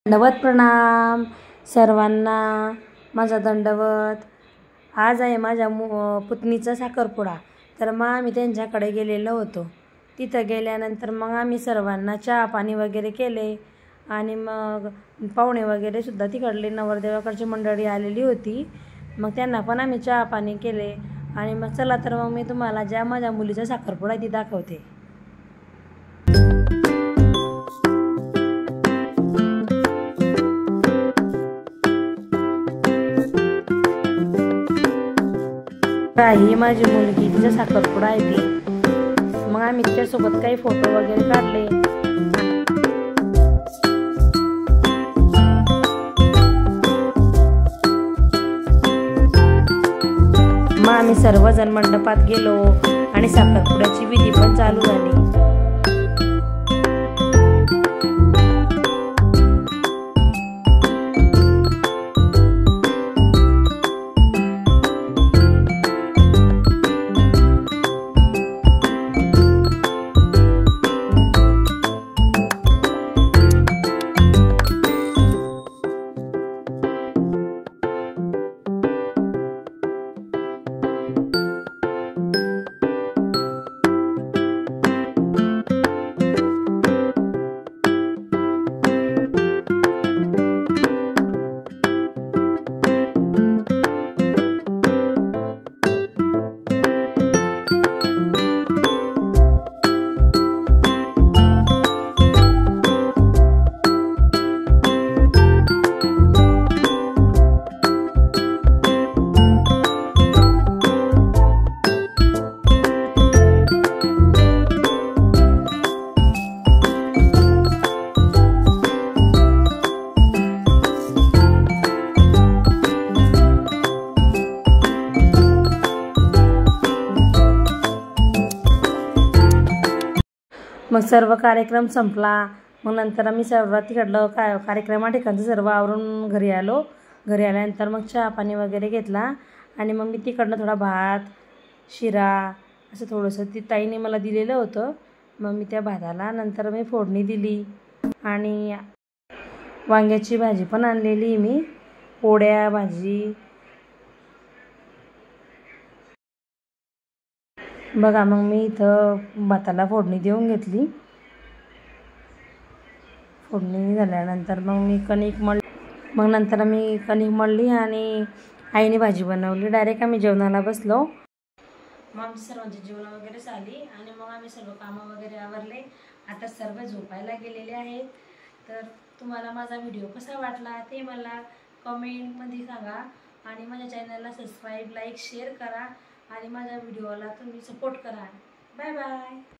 दंडवत प्रणाम सर्वांना, माझा दंडवत। आज आहे माझ्या पुतणीचा साखरपुडा, तर मग आम्ही त्यांच्याकडे गेलेलो होतो। तिथं गेल्यानंतर मग आम्ही सर्वांना चहा पाणी वगैरे केले आणि मग पाहुणे वगैरे सुद्धा तिकडले नवरदेवाकडची मंडळी आलेली होती। मग त्यांना पण आम्ही चहा पाणी केले आणि मग चला तर मग मी तुम्हाला ज्या माझ्या मुलीचा साखरपुडा ती दाखवते। ही माझी मुलगी, तिचा साखरपुडा आहे ती। मग आम्ही तिच्यासोबत काही फोटो वगैरे काढले। मग आम्ही सर्वजण मंडपात गेलो आणि साखरपुड्याची विधी पण चालू झाली। मग सर्व कार्यक्रम संपला। मग नंतर आम्ही सर्व तिकडलं कार्यक्रमा ठिकाणचं सर्व आवरून घरी आलो। घरी आल्यानंतर मग चहा पाणी वगैरे घेतला आणि मग मी तिकडनं थोडा भात शिरा असं थोडंसं ती ताईने मला दिलेलं होतं। मग मी त्या भाताला नंतर मी फोडणी दिली आणि वांग्याची भाजी पण आणलेली मी, पोळ्या भाजी। बघा मग मी इथं भाताला फोडणी देऊन घेतली। फोडणी झाल्यानंतर मग मी कणिक मळली आणि आईने भाजी बनवली। डायरेक्ट आम्ही जेवणाला बसलो। मग आमची सर्वांची जेवण वगैरे झाली आणि मग आम्ही सर्व कामं वगैरे आवरले। आता सर्व झोपायला गेलेले आहेत। तर तुम्हाला माझा व्हिडिओ कसा वाटला ते मला कमेंटमध्ये सांगा आणि माझ्या चॅनलला सबस्क्राईब, लाईक, शेअर करा आणि माझ्या व्हिडिओला तुम्ही सपोर्ट करा। Bye bye.